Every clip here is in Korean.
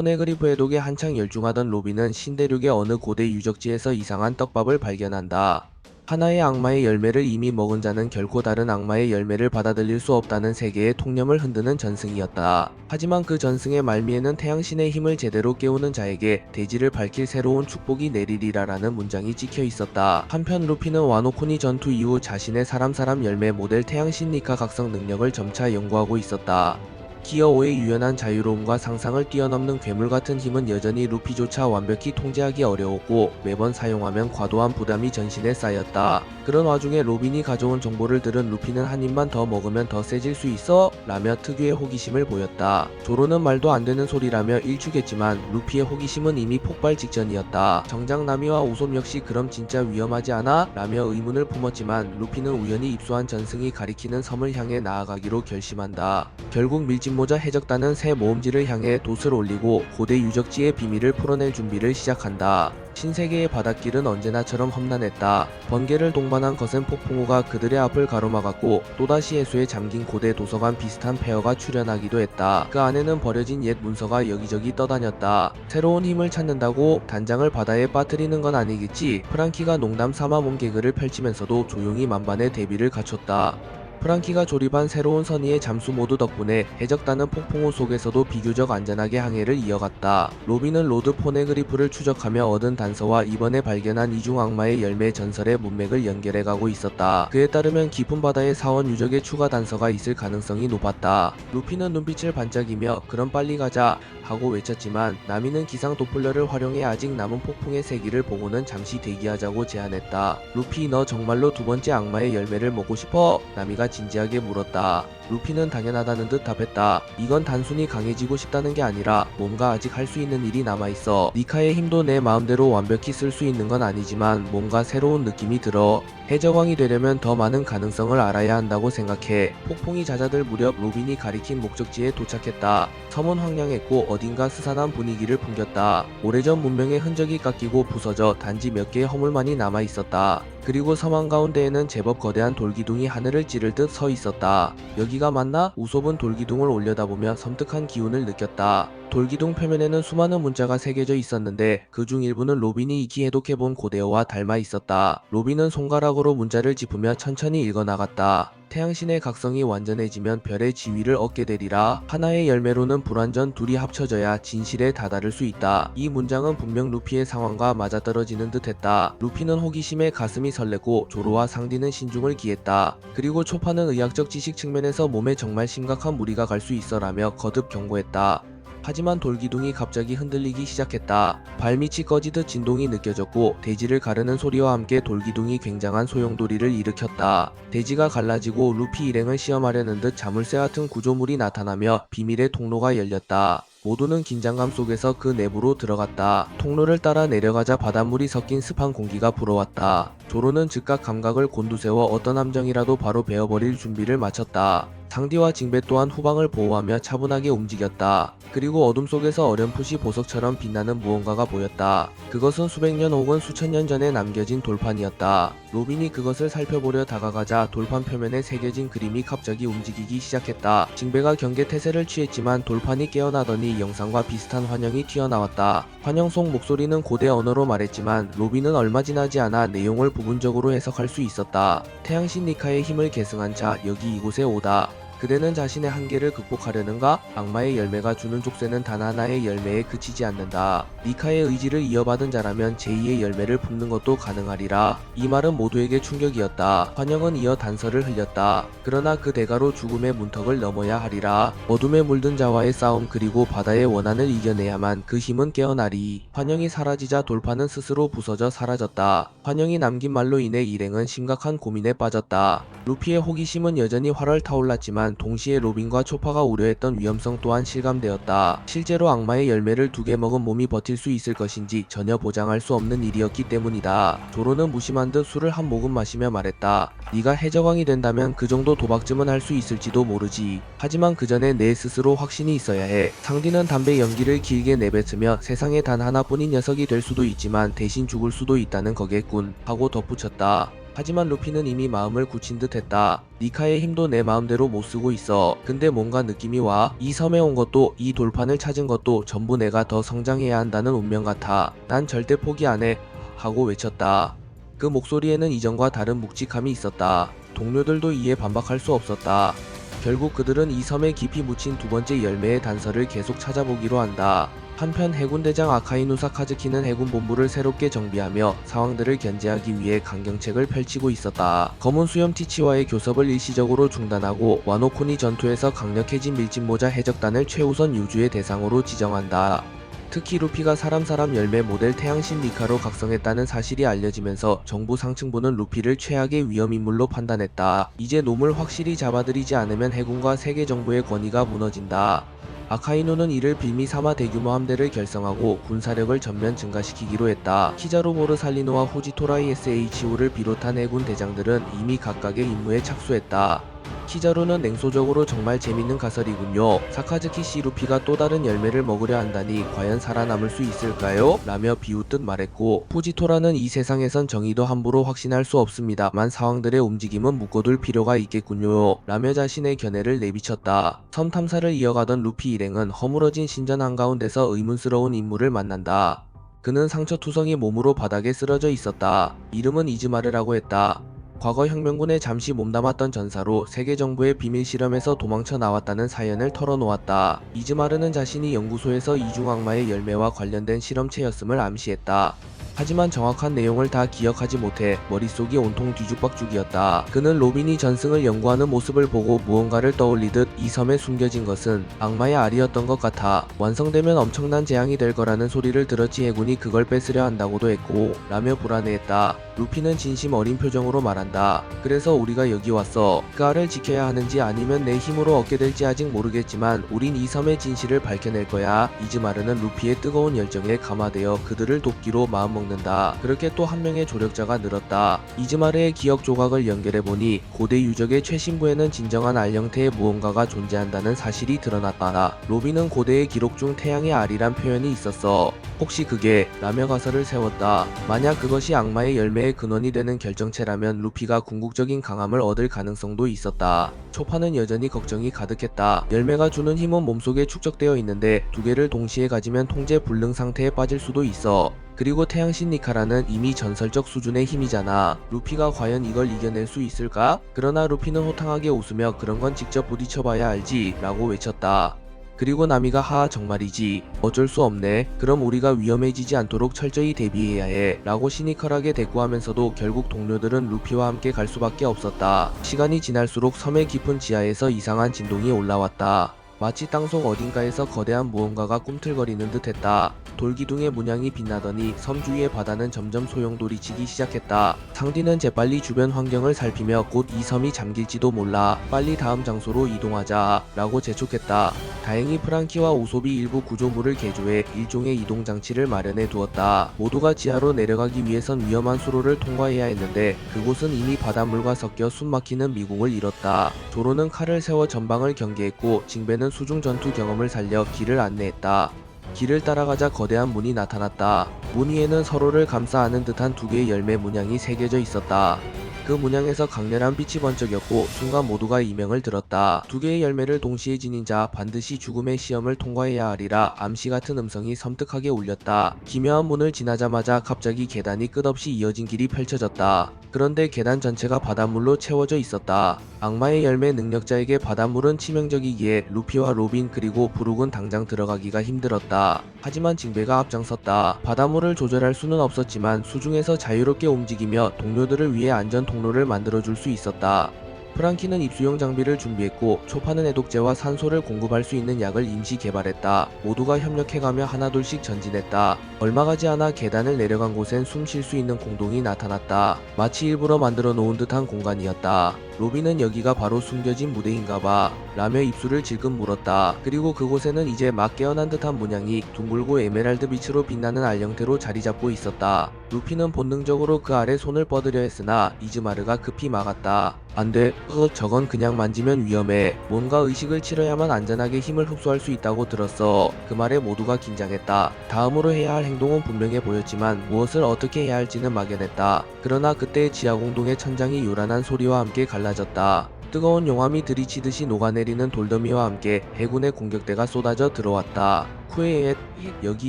포네그리프 해독에 한창 열중하던 로빈은 신대륙의 어느 고대 유적지에서 이상한 떡밥을 발견한다. 하나의 악마의 열매를 이미 먹은 자는 결코 다른 악마의 열매를 받아들일 수 없다는 세계의 통념을 흔드는 전승이었다. 하지만 그 전승의 말미에는 태양신의 힘을 제대로 깨우는 자에게 대지를 밝힐 새로운 축복이 내리리라라는 문장이 찍혀 있었다. 한편 루피는 와노코니 전투 이후 자신의 사람 열매 모델 태양신 니카 각성 능력을 점차 연구하고 있었다. 기어5의 유연한 자유로움과 상상을 뛰어넘는 괴물같은 힘은 여전히 루피조차 완벽히 통제하기 어려웠고 매번 사용하면 과도한 부담이 전신에 쌓였다. 그런 와중에 로빈이 가져온 정보를 들은 루피는 한 입만 더 먹으면 더 세질 수 있어? 라며 특유의 호기심을 보였다. 조로는 말도 안 되는 소리라며 일축했지만 루피의 호기심은 이미 폭발 직전이었다. 정작 나미와 우솜 역시 그럼 진짜 위험하지 않아? 라며 의문을 품었지만 루피는 우연히 입수한 전승이 가리키는 섬을 향해 나아가기로 결심한다. 결국 밀짚모자 해적단은 새 모험지를 향해 돛을 올리고 고대 유적지의 비밀을 풀어낼 준비를 시작한다. 신세계의 바닷길은 언제나처럼 험난했다. 번개를 동반한 거센 폭풍우가 그들의 앞을 가로막았고 또다시 해수에 잠긴 고대 도서관 비슷한 폐허가 출현하기도 했다. 그 안에는 버려진 옛 문서가 여기저기 떠다녔다. 새로운 힘을 찾는다고 단장을 바다에 빠뜨리는 건 아니겠지? 프랑키가 농담 삼아 몸 개그를 펼치면서도 조용히 만반의 대비를 갖췄다. 프랑키가 조립한 새로운 선의의 잠수 모드 덕분에 해적단은 폭풍우 속에서도 비교적 안전하게 항해를 이어갔다. 로빈은 로드 포네그리프를 추적하며 얻은 단서와 이번에 발견한 이중 악마의 열매 전설의 문맥을 연결해가고 있었다. 그에 따르면 깊은 바다의 사원 유적에 추가 단서가 있을 가능성이 높았다. 루피는 눈빛을 반짝이며 그럼 빨리 가자 하고 외쳤지만 나미는 기상 도플러를 활용해 아직 남은 폭풍의 세기를 보고는 잠시 대기하자고 제안했다. 루피, 너 정말로 두 번째 악마의 열매를 먹고 싶어? 나미가 진지하게 물었다. 루피는 당연하다는 듯 답했다. 이건 단순히 강해지고 싶다는 게 아니라 뭔가 아직 할 수 있는 일이 남아있어. 니카의 힘도 내 마음대로 완벽히 쓸 수 있는 건 아니지만 뭔가 새로운 느낌이 들어. 해적왕이 되려면 더 많은 가능성을 알아야 한다고 생각해. 폭풍이 잦아들 무렵 로빈이 가리킨 목적지에 도착했다. 섬은 황량했고 어딘가 스산한 분위기를 풍겼다. 오래전 문명의 흔적이 깎이고 부서져 단지 몇 개의 허물만이 남아있었다. 그리고 섬 한가운데에는 제법 거대한 돌기둥이 하늘을 찌를 듯 서 있었다. 여기가 맞나? 우솝은 돌기둥을 올려다보며 섬뜩한 기운을 느꼈다. 돌기둥 표면에는 수많은 문자가 새겨져 있었는데 그중 일부는 로빈이 익히 해독해본 고대어와 닮아 있었다. 로빈은 손가락으로 문자를 짚으며 천천히 읽어나갔다. 태양신의 각성이 완전해지면 별의 지위를 얻게 되리라. 하나의 열매로는 불완전 둘이 합쳐져야 진실에 다다를 수 있다. 이 문장은 분명 루피의 상황과 맞아떨어지는 듯했다. 루피는 호기심에 가슴이 설레고 조로와 상디는 신중을 기했다. 그리고 초파는 의학적 지식 측면에서 몸에 정말 심각한 무리가 갈 수 있어라며 거듭 경고했다. 하지만 돌기둥이 갑자기 흔들리기 시작했다. 발밑이 꺼지듯 진동이 느껴졌고 대지를 가르는 소리와 함께 돌기둥이 굉장한 소용돌이를 일으켰다. 대지가 갈라지고 루피 일행을 시험하려는 듯 자물쇠 같은 구조물이 나타나며 비밀의 통로가 열렸다. 모두는 긴장감 속에서 그 내부로 들어갔다. 통로를 따라 내려가자 바닷물이 섞인 습한 공기가 불어왔다. 조로는 즉각 감각을 곤두세워 어떤 함정이라도 바로 베어버릴 준비를 마쳤다. 상디와 징배 또한 후방을 보호하며 차분하게 움직였다. 그리고 어둠 속에서 어렴풋이 보석처럼 빛나는 무언가가 보였다. 그것은 수백 년 혹은 수천 년 전에 남겨진 돌판이었다. 로빈이 그것을 살펴보려 다가가자 돌판 표면에 새겨진 그림이 갑자기 움직이기 시작했다. 징배가 경계태세를 취했지만 돌판이 깨어나더니 영상과 비슷한 환영이 튀어나왔다. 환영 속 목소리는 고대 언어로 말했지만 로빈은 얼마 지나지 않아 내용을 부분적으로 해석할 수 있었다. 태양신 니카의 힘을 계승한 자, 여기 이곳에 오다. 그대는 자신의 한계를 극복하려는가? 악마의 열매가 주는 족쇄는 단 하나의 열매에 그치지 않는다. 니카의 의지를 이어받은 자라면 제2의 열매를 품는 것도 가능하리라. 이 말은 모두에게 충격이었다. 환영은 이어 단서를 흘렸다. 그러나 그 대가로 죽음의 문턱을 넘어야 하리라. 어둠에 물든 자와의 싸움 그리고 바다의 원한을 이겨내야만 그 힘은 깨어나리. 환영이 사라지자 돌판은 스스로 부서져 사라졌다. 환영이 남긴 말로 인해 일행은 심각한 고민에 빠졌다. 루피의 호기심은 여전히 활활 타올랐지만 동시에 로빈과 초파가 우려했던 위험성 또한 실감되었다. 실제로 악마의 열매를 2개 먹은 몸이 버틸 수 있을 것인지 전혀 보장할 수 없는 일이었기 때문이다. 조로는 무심한 듯 술을 한 모금 마시며 말했다. 네가 해적왕이 된다면 그 정도 도박쯤은 할 수 있을지도 모르지. 하지만 그 전에 내 스스로 확신이 있어야 해. 상디는 담배 연기를 길게 내뱉으며 세상에 단 하나뿐인 녀석이 될 수도 있지만 대신 죽을 수도 있다는 거겠군 하고 덧붙였다. 하지만 루피는 이미 마음을 굳힌 듯 했다. 니카의 힘도 내 마음대로 못 쓰고 있어. 근데 뭔가 느낌이 와. 이 섬에 온 것도 이 돌판을 찾은 것도 전부 내가 더 성장해야 한다는 운명 같아. 난 절대 포기 안 해. 하고 외쳤다. 그 목소리에는 이전과 다른 묵직함이 있었다. 동료들도 이에 반박할 수 없었다. 결국 그들은 이 섬에 깊이 묻힌 두 번째 열매의 단서를 계속 찾아보기로 한다. 한편 해군대장 아카이누 사카즈키는 해군 본부를 새롭게 정비하며 상황들을 견제하기 위해 강경책을 펼치고 있었다. 검은 수염 티치와의 교섭을 일시적으로 중단하고 와노코니 전투에서 강력해진 밀짚모자 해적단을 최우선 유주의 대상으로 지정한다. 특히 루피가 사람 열매 모델 태양신 니카로 각성했다는 사실이 알려지면서 정부 상층부는 루피를 최악의 위험인물로 판단했다. 이제 놈을 확실히 잡아들이지 않으면 해군과 세계 정부의 권위가 무너진다. 아카이누는 이를 빌미 삼아 대규모 함대를 결성하고 군사력을 전면 증가시키기로 했다. 키자루 모르살리노와 후지토라이 SHO를 비롯한 해군 대장들은 이미 각각의 임무에 착수했다. 키자루는 냉소적으로 정말 재밌는 가설이군요. 사카즈키 씨 루피가 또 다른 열매를 먹으려 한다니 과연 살아남을 수 있을까요? 라며 비웃듯 말했고, 푸지토라는 이 세상에선 정의도 함부로 확신할 수 없습니다만 상황들의 움직임은 묶어둘 필요가 있겠군요. 라며 자신의 견해를 내비쳤다. 섬 탐사를 이어가던 루피 일행은 허물어진 신전 한가운데서 의문스러운 인물을 만난다. 그는 상처투성이 몸으로 바닥에 쓰러져 있었다. 이름은 이즈마르라고 했다. 과거 혁명군에 잠시 몸담았던 전사로 세계 정부의 비밀 실험에서 도망쳐 나왔다는 사연을 털어놓았다. 이즈마르는 자신이 연구소에서 이중 악마의 열매와 관련된 실험체였음을 암시했다. 하지만 정확한 내용을 다 기억하지 못해 머릿속이 온통 뒤죽박죽이었다. 그는 로빈이 전승을 연구하는 모습을 보고 무언가를 떠올리듯 이 섬에 숨겨진 것은 악마의 알이었던 것 같아. 완성되면 엄청난 재앙이 될 거라는 소리를 들었지 해군이 그걸 뺏으려 한다고도 했고 라며 불안해했다. 루피는 진심 어린 표정으로 말한다. 그래서 우리가 여기 왔어. 그 알을 지켜야 하는지 아니면 내 힘으로 얻게 될지 아직 모르겠지만 우린 이 섬의 진실을 밝혀낼 거야. 이즈마르는 루피의 뜨거운 열정에 감화되어 그들을 돕기로 마음먹는다. 그렇게 또 한 명의 조력자가 늘었다. 이즈마르의 기억 조각을 연결해보니 고대 유적의 최신부에는 진정한 알 형태의 무언가가 존재한다는 사실이 드러났다. 로빈은 고대의 기록 중 태양의 알이란 표현이 있었어. 혹시 그게? 라며 가설을 세웠다. 만약 그것이 악마의 열매의 근원이 되는 결정체라면 루피가 궁극적인 강함을 얻을 가능성도 있었다. 초파는 여전히 걱정이 가득했다. 열매가 주는 힘은 몸속에 축적되어 있는데 두 개를 동시에 가지면 통제 불능 상태에 빠질 수도 있어. 그리고 태양신 니카라는 이미 전설적 수준의 힘이잖아. 루피가 과연 이걸 이겨낼 수 있을까? 그러나 루피는 호탕하게 웃으며 그런 건 직접 부딪혀봐야 알지 라고 외쳤다. 그리고 나미가 하하 정말이지. 어쩔 수 없네. 그럼 우리가 위험해지지 않도록 철저히 대비해야 해. 라고 시니컬하게 대꾸하면서도 결국 동료들은 루피와 함께 갈 수밖에 없었다. 시간이 지날수록 섬의 깊은 지하에서 이상한 진동이 올라왔다. 마치 땅속 어딘가에서 거대한 무언가가 꿈틀거리는 듯 했다. 돌기둥의 문양이 빛나더니 섬 주위의 바다는 점점 소용돌이치기 시작했다. 상디는 재빨리 주변 환경을 살피며 곧 이 섬이 잠길지도 몰라. 빨리 다음 장소로 이동하자 라고 재촉했다. 다행히 프랑키와 우솝이 일부 구조물을 개조해 일종의 이동장치를 마련해 두었다. 모두가 지하로 내려가기 위해선 위험한 수로를 통과해야 했는데 그곳은 이미 바닷물과 섞여 숨막히는 미궁을 잃었다. 조로는 칼을 세워 전방을 경계했고 징배는 수중 전투 경험을 살려 길을 안내했다. 길을 따라가자 거대한 문이 나타났다. 문 위에는 서로를 감싸 안은 듯한 두 개의 열매 문양이 새겨져 있었다. 그 문양에서 강렬한 빛이 번쩍였고 순간 모두가 이명을 들었다. 두 개의 열매를 동시에 지닌 자 반드시 죽음의 시험을 통과해야 하리라 암시 같은 음성이 섬뜩하게 울렸다. 기묘한 문을 지나자마자 갑자기 계단이 끝없이 이어진 길이 펼쳐졌다. 그런데 계단 전체가 바닷물로 채워져 있었다. 악마의 열매 능력자에게 바닷물은 치명적이기에 루피와 로빈 그리고 브룩은 당장 들어가기가 힘들었다. 하지만 징배가 앞장섰다. 바닷물을 조절할 수는 없었지만 수중에서 자유롭게 움직이며 동료들을 위해 안전 통로를 만들어줄 수 있었다. 프랑키는 입수용 장비를 준비했고 초파는 해독제와 산소를 공급할 수 있는 약을 임시 개발했다. 모두가 협력해가며 하나둘씩 전진했다. 얼마 가지 않아 계단을 내려간 곳엔 숨 쉴 수 있는 공동이 나타났다. 마치 일부러 만들어 놓은 듯한 공간이었다. 로비는 여기가 바로 숨겨진 무대인가봐 라며 입술을 질끈 물었다. 그리고 그곳에는 이제 막 깨어난 듯한 문양이 둥글고 에메랄드 빛으로 빛나는 알 형태로 자리잡고 있었다. 루피는 본능적으로 그 아래 손을 뻗으려 했으나 이즈마르가 급히 막았다. 안돼, 저건 그냥 만지면 위험해. 뭔가 의식을 치러야만 안전하게 힘을 흡수할 수 있다고 들었어. 그 말에 모두가 긴장했다. 다음으로 해야 할 행동은 분명해 보였지만 무엇을 어떻게 해야 할지는 막연했다. 그러나 그때 지하공동의 천장이 요란한 소리와 함께 갈라졌다. 뜨거운 용암이 들이치듯이 녹아내리는 돌더미와 함께 해군의 공격대가 쏟아져 들어왔다. 후에 여기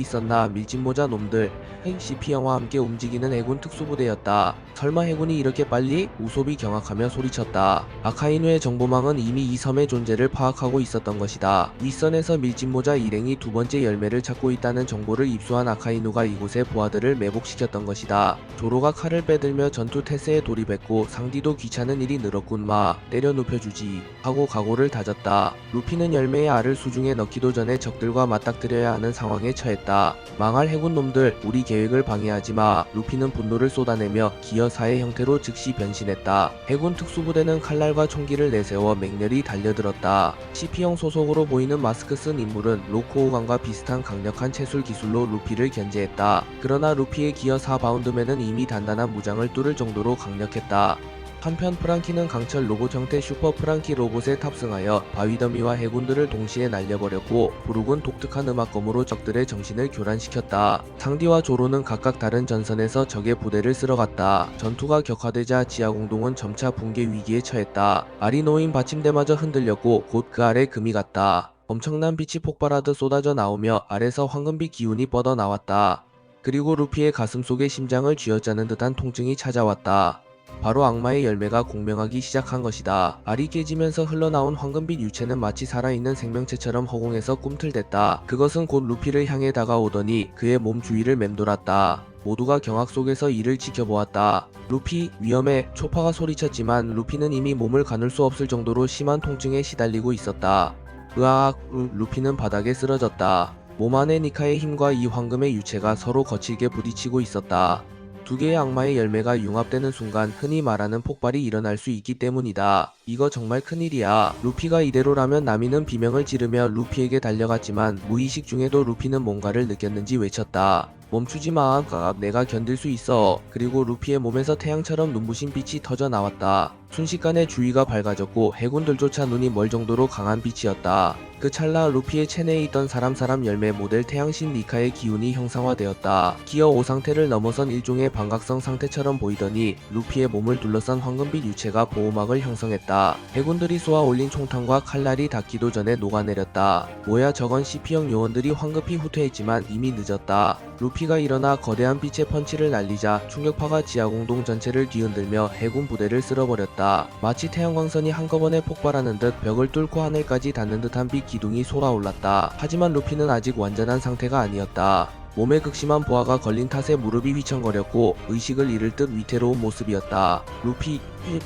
있었나 밀짚모자 놈들. CP형과 함께 움직이는 해군 특수부대였다. 설마 해군이 이렇게 빨리? 우솝이 경악하며 소리쳤다. 아카이누의 정보망은 이미 이 섬의 존재를 파악하고 있었던 것이다. 윗선에서 밀짚모자 일행이 두 번째 열매를 찾고 있다는 정보를 입수한 아카이누가 이곳에 부하들을 매복시켰던 것이다. 조로가 칼을 빼들며 전투 태세에 돌입했고 상디도 귀찮은 일이 늘었군. 마 때려 눕혀주지 하고 각오를 다졌다. 루피는 열매의 알을 수중에 넣기도 전에 적들과 맞닥뜨려야 하는 상황에 처했다. 망할 해군 놈들, 우리 계획을 방해하지 마. 루피는 분노를 쏟아내며 기어사의 형태로 즉시 변신했다. 해군 특수부대는 칼날과 총기를 내세워 맹렬히 달려들었다. CP형 소속으로 보이는 마스크 쓴 인물은 로코우간과 비슷한 강력한 채술 기술로 루피를 견제했다. 그러나 루피의 기어 4바운드맨은 이미 단단한 무장을 뚫을 정도로 강력했다. 한편 프랑키는 강철 로봇 형태 슈퍼 프랑키 로봇에 탑승하여 바위더미와 해군들을 동시에 날려버렸고 부룩은 독특한 음악검으로 적들의 정신을 교란시켰다. 상디와 조로는 각각 다른 전선에서 적의 부대를 쓸어갔다. 전투가 격화되자 지하공동은 점차 붕괴 위기에 처했다. 알이 놓인 받침대마저 흔들렸고 곧 그 아래 금이 갔다. 엄청난 빛이 폭발하듯 쏟아져 나오며 아래서 황금빛 기운이 뻗어 나왔다. 그리고 루피의 가슴 속에 심장을 쥐어짜는 듯한 통증이 찾아왔다. 바로 악마의 열매가 공명하기 시작한 것이다. 알이 깨지면서 흘러나온 황금빛 유체는 마치 살아있는 생명체처럼 허공에서 꿈틀댔다. 그것은 곧 루피를 향해 다가오더니 그의 몸 주위를 맴돌았다. 모두가 경악 속에서 이를 지켜보았다. 루피, 위험해. 초파가 소리쳤지만 루피는 이미 몸을 가눌 수 없을 정도로 심한 통증에 시달리고 있었다. 으악, 루피는 바닥에 쓰러졌다. 몸 안의 니카의 힘과 이 황금의 유체가 서로 거칠게 부딪히고 있었다. 두 개의 악마의 열매가 융합되는 순간 흔히 말하는 폭발이 일어날 수 있기 때문이다. 이거 정말 큰일이야. 루피가 이대로라면 나미는 비명을 지르며 루피에게 달려갔지만 무의식 중에도 루피는 뭔가를 느꼈는지 외쳤다. 멈추지 마. 내가 견딜 수 있어. 그리고 루피의 몸에서 태양처럼 눈부신 빛이 터져 나왔다. 순식간에 주위가 밝아졌고 해군들조차 눈이 멀 정도로 강한 빛이었다. 그 찰나 루피의 체내에 있던 사람 열매 모델 태양신 니카의 기운이 형상화되었다. 기어 5 상태를 넘어선 일종의 반각성 상태처럼 보이더니 루피의 몸을 둘러싼 황금빛 유체가 보호막을 형성했다. 해군들이 쏘아 올린 총탄과 칼날이 닿기도 전에 녹아내렸다. 뭐야, 저건 CP형 요원들이 황급히 후퇴했지만 이미 늦었다. 루피가 일어나 거대한 빛의 펀치를 날리자 충격파가 지하공동 전체를 뒤흔들며 해군 부대를 쓸어버렸다. 마치 태양광선이 한꺼번에 폭발하는 듯 벽을 뚫고 하늘까지 닿는 듯한 빛 기둥이 솟아올랐다. 하지만 루피는 아직 완전한 상태가 아니었다. 몸에 극심한 부하가 걸린 탓에 무릎이 휘청거렸고 의식을 잃을 듯 위태로운 모습이었다. 루피,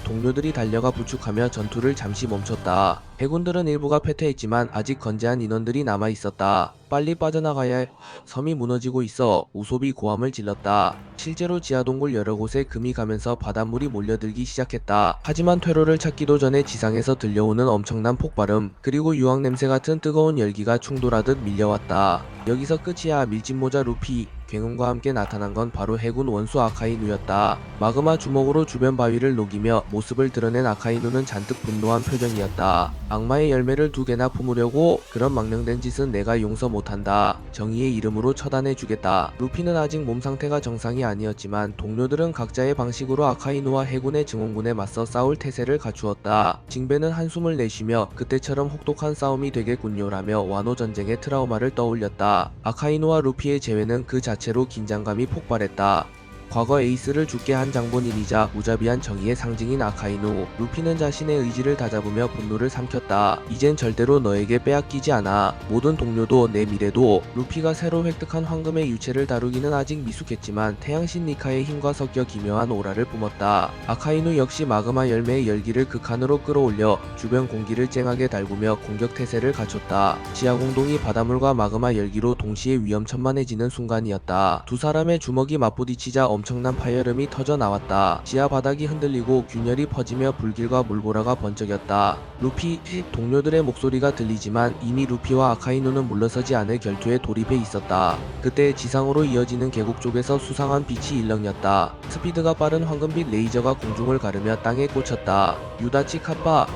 동료들이 달려가 부축하며 전투를 잠시 멈췄다. 해군들은 일부가 패퇴했지만 아직 건재한 인원들이 남아있었다. 빨리 빠져나가야 해. 섬이 무너지고 있어. 우솝이 고함을 질렀다. 실제로 지하동굴 여러 곳에 금이 가면서 바닷물이 몰려들기 시작했다. 하지만 퇴로를 찾기도 전에 지상에서 들려오는 엄청난 폭발음, 그리고 유황 냄새 같은 뜨거운 열기가 충돌하듯 밀려왔다. 여기서 끝이야. 밀짚모자 루피. 굉음과 함께 나타난 건 바로 해군 원수 아카이누였다. 마그마 주먹으로 주변 바위를 녹이며 모습을 드러낸 아카이누는 잔뜩 분노한 표정이었다. 악마의 열매를 2개나 품으려고? 그런 망령된 짓은 내가 용서 못한다. 정의의 이름으로 처단해주겠다. 루피는 아직 몸 상태가 정상이 아니었지만 동료들은 각자의 방식으로 아카이누와 해군의 증원군에 맞서 싸울 태세를 갖추었다. 징베는 한숨을 내쉬며 그때처럼 혹독한 싸움이 되겠군요라며 와노 전쟁의 트라우마를 떠올렸다. 아카이누와 루피의 재회는 그 자체로 긴장감이 폭발했다. 과거 에이스를 죽게 한 장본인이자 무자비한 정의의 상징인 아카이누. 루피는 자신의 의지를 다잡으며 분노를 삼켰다. 이젠 절대로 너에게 빼앗기지 않아. 모든 동료도 내 미래도. 루피가 새로 획득한 황금의 유체를 다루기는 아직 미숙했지만 태양신 니카의 힘과 섞여 기묘한 오라를 뿜었다. 아카이누 역시 마그마 열매의 열기를 극한으로 끌어올려 주변 공기를 쨍하게 달구며 공격 태세를 갖췄다. 지하공동이 바닷물과 마그마 열기로 동시에 위험천만해지는 순간이었다. 두 사람의 주먹이 맞부딪히자 엄청난 파열음이 터져 나왔다. 지하 바닥이 흔들리고 균열이 퍼지며 불길과 물보라가 번쩍였다. 루피, 동료들의 목소리가 들리지만 이미 루피와 아카이누는 물러서지 않을 결투에 돌입해 있었다. 그때 지상으로 이어지는 계곡 쪽에서 수상한 빛이 일렁였다. 스피드가 빠른 황금빛 레이저가 공중을 가르며 땅에 꽂혔다. 유다치 카파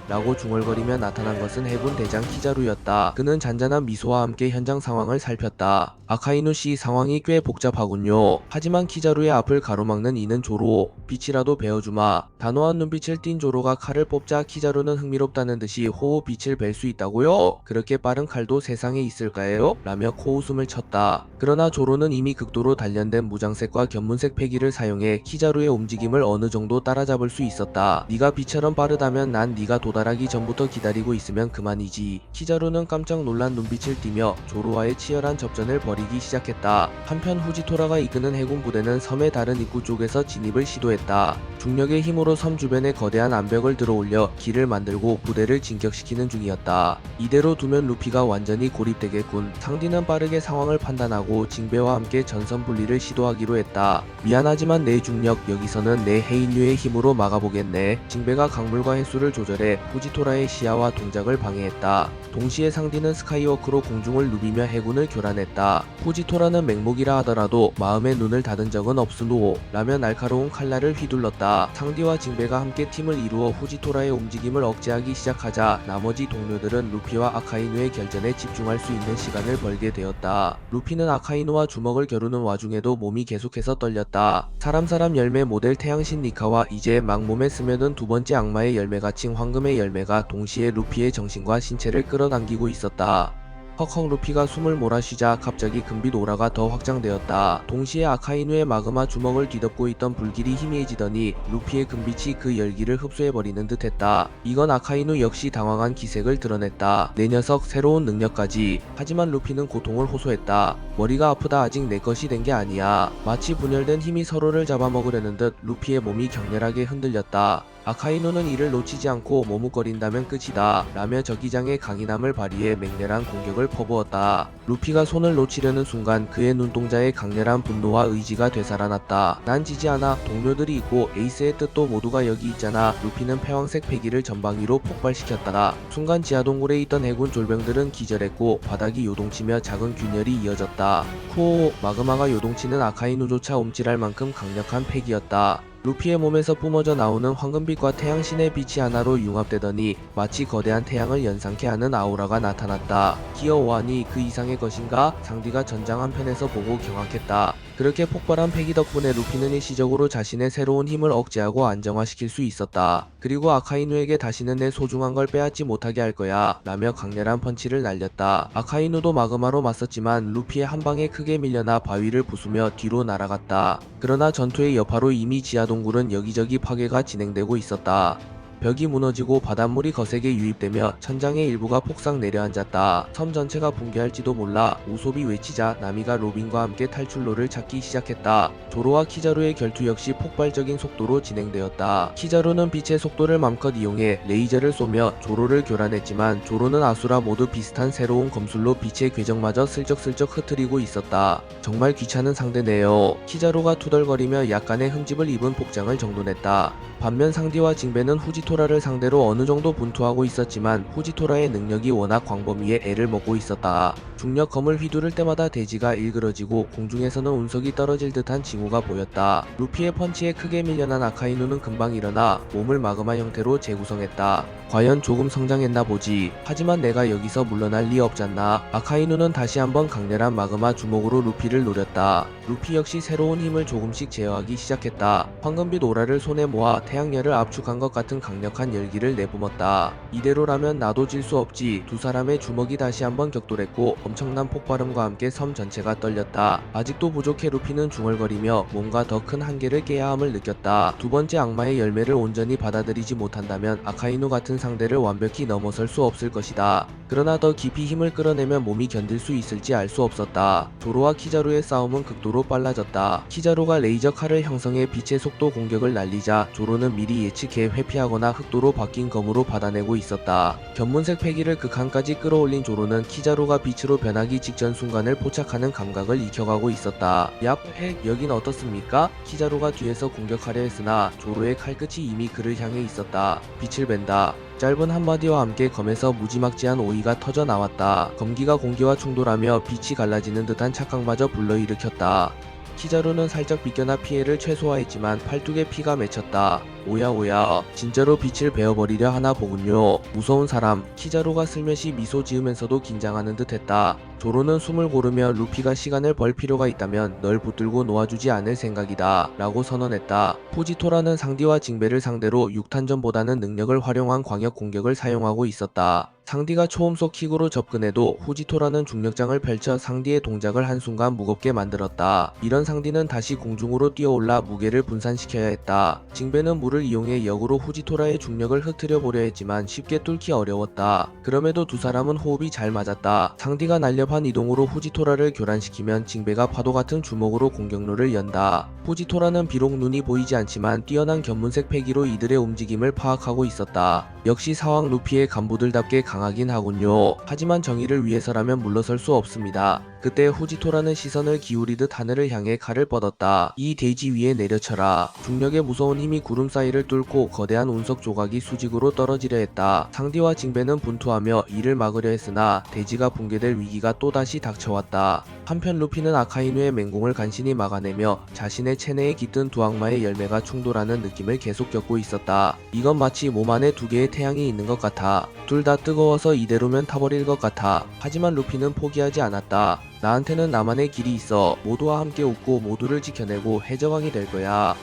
라고 중얼거리며 나타난 것은 해군 대장 키자루였다. 그는 잔잔한 미소와 함께 현장 상황을 살폈다. 아카이누 씨, 상황이 꽤 복잡하군요. 하지만 키자루의 앞을 가로막는 이는 조로. 빛이라도 베어주마. 단호한 눈빛을 띤 조로가 칼을 뽑자 키자루는 흥미롭다는 듯이 호우, 빛을 벨 수 있다고요? 그렇게 빠른 칼도 세상에 있을까요? 라며 코웃음을 쳤다. 그러나 조로는 이미 극도로 단련된 무장색과 견문색 패기를 사용해 키자루의 움직임을 어느 정도 따라잡을 수 있었다. 네가 빛처럼 빠르다면 난 네가 도달하기 전부터 기다리고 있으면 그만이지. 키자루는 깜짝 놀란 눈빛을 띠며 조로와의 치열한 접전을 벌이기 시작했다. 한편 후지토라가 이끄는 해군 부대는 섬의 다른 입구 쪽에서 진입을 시도했다. 중력의 힘으로 섬 주변에 거대한 암벽을 들어올려 길을 만들고 부대를 진격시키는 중이었다. 이대로 두면 루피가 완전히 고립되겠군. 상디는 빠르게 상황을 판단하고 징베와 함께 전선 분리를 시도하기로 했다. 미안하지만 내 중력, 여기서는 내 해인류의 힘으로 막아보겠네. 징베가 강물과 횟수를 조절해 후지토라의 시야와 동작을 방해했다. 동시에 상디는 스카이워크로 공중을 누비며 해군을 교란했다. 후지토라는 맹목이라 하더라도 마음의 눈을 닫은 적은 없으노 라며 날카로운 칼날을 휘둘렀다. 상디와 징베가 함께 팀을 이루어 후지토라의 움직임을 억제하기 시작하자 나머지 동료들은 루피와 아카이누의 결전에 집중할 수 있는 시간을 벌게 되었다. 루피는 아카이누와 주먹을 겨루는 와중에도 몸이 계속해서 떨렸다. 사람 열매 모델 태양신 니카와 이제 막 몸에 스며든 두 번째 악마의 열매 갇힌 황금의 열매가 동시에 루피의 정신과 신체를 끌어당기고 있었다. 헉헉. 루피가 숨을 몰아쉬자 갑자기 금빛 오라가 더 확장되었다. 동시에 아카이누의 마그마 주먹을 뒤덮고 있던 불길이 희미해지더니 루피의 금빛이 그 열기를 흡수해버리는 듯했다. 이건 아카이누 역시 당황한 기색을 드러냈다. 내 녀석, 새로운 능력까지. 하지만 루피는 고통을 호소했다. 머리가 아프다. 아직 내 것이 된 게 아니야. 마치 분열된 힘이 서로를 잡아먹으려는 듯 루피의 몸이 격렬하게 흔들렸다. 아카이누는 이를 놓치지 않고 머뭇거린다면 끝이다 라며 저기장의 강인함을 발휘해 맹렬한 공격을 퍼부었다. 루피가 손을 놓치려는 순간 그의 눈동자에 강렬한 분노와 의지가 되살아났다. 난 지지 않아. 동료들이 있고 에이스의 뜻도 모두가 여기 있잖아. 루피는 패왕색 패기를 전방위로 폭발시켰다. 순간 지하동굴에 있던 해군 졸병들은 기절했고 바닥이 요동치며 작은 균열이 이어졌다. 쿠오. 마그마가 요동치는 아카이누조차 움찔할 만큼 강력한 패기였다. 루피의 몸에서 뿜어져 나오는 황금빛과 태양신의 빛이 하나로 융합되더니 마치 거대한 태양을 연상케 하는 아우라가 나타났다. 기어오하니 그 이상의 것인가? 상디가 전장 한편에서 보고 경악했다. 그렇게 폭발한 패기 덕분에 루피는 일시적으로 자신의 새로운 힘을 억제하고 안정화시킬 수 있었다. 그리고 아카이누에게 다시는 내 소중한 걸 빼앗지 못하게 할 거야 라며 강렬한 펀치를 날렸다. 아카이누도 마그마로 맞섰지만 루피의 한 방에 크게 밀려나 바위를 부수며 뒤로 날아갔다. 그러나 전투의 여파로 이미 지하동굴은 여기저기 파괴가 진행되고 있었다. 벽이 무너지고 바닷물이 거세게 유입되며 천장의 일부가 폭삭 내려앉았다. 섬 전체가 붕괴할지도 몰라. 우솝이 외치자 나미가 로빈과 함께 탈출로를 찾기 시작했다. 조로와 키자루의 결투 역시 폭발적인 속도로 진행되었다. 키자루는 빛의 속도를 맘껏 이용해 레이저를 쏘며 조로를 교란했지만 조로는 아수라 모두 비슷한 새로운 검술로 빛의 궤적마저 슬쩍슬쩍 흩트리고 있었다. 정말 귀찮은 상대네요. 키자루가 투덜거리며 약간의 흠집을 입은 복장을 정돈했다. 반면 상디와 징베는 후지토라를 상대로 어느 정도 분투하고 있었지만 후지토라의 능력이 워낙 광범위해 애를 먹고 있었다. 중력 검을 휘두를 때마다 대지가 일그러지고 공중에서는 운석이 떨어질 듯한 징후가 보였다. 루피의 펀치에 크게 밀려난 아카이누는 금방 일어나 몸을 마그마 형태로 재구성했다. 과연 조금 성장했나 보지. 하지만 내가 여기서 물러날 리 없잖나. 아카이누는 다시 한번 강렬한 마그마 주먹으로 루피를 노렸다. 루피 역시 새로운 힘을 조금씩 제어하기 시작했다. 황금빛 오라를 손에 모아 태양열을 압축한 것 같은 강력한 열기를 내뿜었다. 이대로라면 나도 질 수 없지. 두 사람의 주먹이 다시 한번 격돌했고 엄청난 폭발음과 함께 섬 전체가 떨렸다. 아직도 부족해. 루피는 중얼거리며 뭔가 더 큰 한계를 깨야 함을 느꼈다. 두 번째 악마의 열매를 온전히 받아들이지 못한다면 아카이누 같은 상대를 완벽히 넘어설 수 없을 것이다. 그러나 더 깊이 힘을 끌어내면 몸이 견딜 수 있을지 알 수 없었다. 조로와 키자루의 싸움은 극도로 빨라졌다. 키자루가 레이저 칼을 형성해 빛의 속도 공격을 날리자 조로는 미리 예측해 회피하거나 빛나거나 흑도로 바뀐 검으로 받아내고 있었다. 견문색 패기를 극한까지 끌어올린 조로는 키자루가 빛으로 변하기 직전 순간을 포착하는 감각을 익혀가고 있었다. 얍, 여긴 어떻습니까? 키자루가 뒤에서 공격하려 했으나 조로의 칼끝이 이미 그를 향해 있었다. 빛을 벤다. 짧은 한마디와 함께 검에서 무지막지한 오이가 터져 나왔다. 검기가 공기와 충돌하며 빛이 갈라지는 듯한 착각마저 불러일으켰다. 키자루는 살짝 비껴나 피해를 최소화했지만 팔뚝에 피가 맺혔다. 오야 진짜로 빛을 베어버리려 하나 보군요. 무서운 사람. 키자루가 슬며시 미소 지으면서도 긴장하는 듯 했다. 조로는 숨을 고르며 루피가 시간을 벌 필요가 있다면 널 붙들고 놓아주지 않을 생각이다 라고 선언했다. 후지토라는 상디와 징베를 상대로 6탄전보다는 능력을 활용한 광역 공격을 사용하고 있었다. 상디가 초음속 킥으로 접근해도 후지토라는 중력장을 펼쳐 상디의 동작을 한순간 무겁게 만들었다. 이런 상디는 다시 공중으로 뛰어올라 무게를 분산시켜야 했다. 징베는 물을 이용해 역으로 후지토라의 중력을 흐트려 보려 했지만 쉽게 뚫기 어려웠다. 그럼에도 두 사람은 호흡이 잘 맞았다. 상디가 날렵한 이동으로 후지토라를 교란시키면 징베가 파도같은 주먹으로 공격로를 연다. 후지토라는 비록 눈이 보이지 않지만 뛰어난 견문색 패기로 이들의 움직임을 파악하고 있었다. 역시 사왕 루피의 간부들답게 강하긴 하군요. 하지만 정의를 위해서라면 물러설 수 없습니다. 그때 후지토라는 시선을 기울이듯 하늘을 향해 칼을 뻗었다. 이 대지 위에 내려쳐라. 중력의 무서운 힘이 구름 사이를 뚫고 거대한 운석 조각이 수직으로 떨어지려 했다. 상디와 징베는 분투하며 이를 막으려 했으나 대지가 붕괴될 위기가 또다시 닥쳐왔다. 한편 루피는 아카이누의 맹공을 간신히 막아내며 자신의 체내에 깃든 두 악마의 열매가 충돌하는 느낌을 계속 겪고 있었다. 이건 마치 몸 안에 두 개의 태양이 있는 것 같아. 둘 다 뜨거워서 이대로면 타버릴 것 같아. 하지만 루피는 포기하지 않았다. 나한테는 나만의 길이 있어. 모두와 함께 웃고 모두를 지켜내고 해적왕이 될 거야.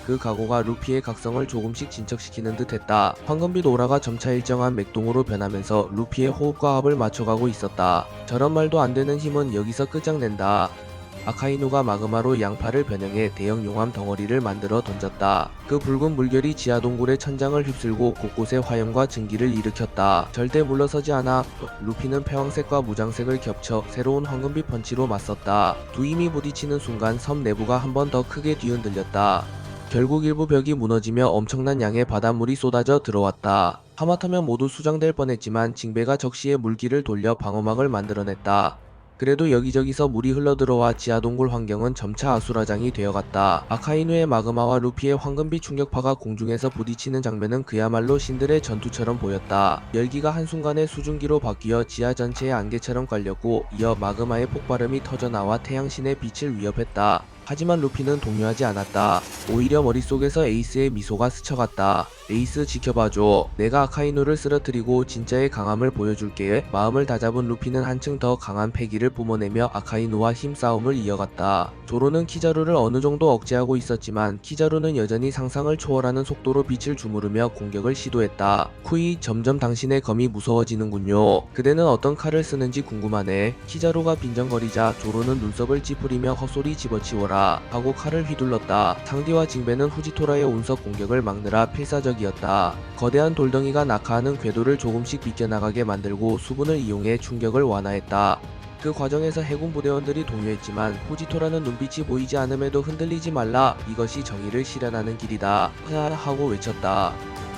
그 각오가 루피의 각성을 조금씩 진척시키는 듯 했다. 황금빛 오라가 점차 일정한 맥동으로 변하면서 루피의 호흡과 합을 맞춰가고 있었다. 저런 말도 안 되는 힘은 여기서 끝장낸다. 아카이누가 마그마로 양파를 변형해 대형 용암 덩어리를 만들어 던졌다. 그 붉은 물결이 지하 동굴의 천장을 휩쓸고 곳곳에 화염과 증기를 일으켰다. 절대 물러서지 않아. 루피는 패왕색과 무장색을 겹쳐 새로운 황금빛 펀치로 맞섰다. 두 힘이 부딪히는 순간 섬 내부가 한 번 더 크게 뒤흔들렸다. 결국 일부 벽이 무너지며 엄청난 양의 바닷물이 쏟아져 들어왔다. 하마터면 모두 수장될 뻔했지만 징베가 적시에 물길을 돌려 방어막을 만들어냈다. 그래도 여기저기서 물이 흘러들어와 지하동굴 환경은 점차 아수라장이 되어갔다. 아카이누의 마그마와 루피의 황금빛 충격파가 공중에서 부딪히는 장면은 그야말로 신들의 전투처럼 보였다. 열기가 한순간에 수증기로 바뀌어 지하 전체에 안개처럼 깔렸고 이어 마그마의 폭발음이 터져나와 태양신의 빛을 위협했다. 하지만 루피는 동요하지 않았다. 오히려 머릿속에서 에이스의 미소가 스쳐갔다. 에이스 지켜봐줘. 내가 아카이누를 쓰러뜨리고 진짜의 강함을 보여줄게. 마음을 다잡은 루피는 한층 더 강한 패기를 뿜어내며 아카이누와 힘싸움을 이어갔다. 조로는 키자루를 어느 정도 억제하고 있었지만 키자루는 여전히 상상을 초월하는 속도로 빛을 주무르며 공격을 시도했다. 쿠이, 점점 당신의 검이 무서워지는군요. 그대는 어떤 칼을 쓰는지 궁금하네. 키자루가 빈정거리자 조로는 눈썹을 찌푸리며 헛소리 집어치워라 하고 칼을 휘둘렀다. 상디와 징베는 후지토라의 운석 공격을 막느라 필사적이었다. 거대한 돌덩이가 낙하하는 궤도를 조금씩 비껴나가게 만들고 수분을 이용해 충격을 완화했다. 그 과정에서 해군 부대원들이 동요했지만 후지토라는 눈빛이 보이지 않음에도 흔들리지 말라. 이것이 정의를 실현하는 길이다. 하고 외쳤다.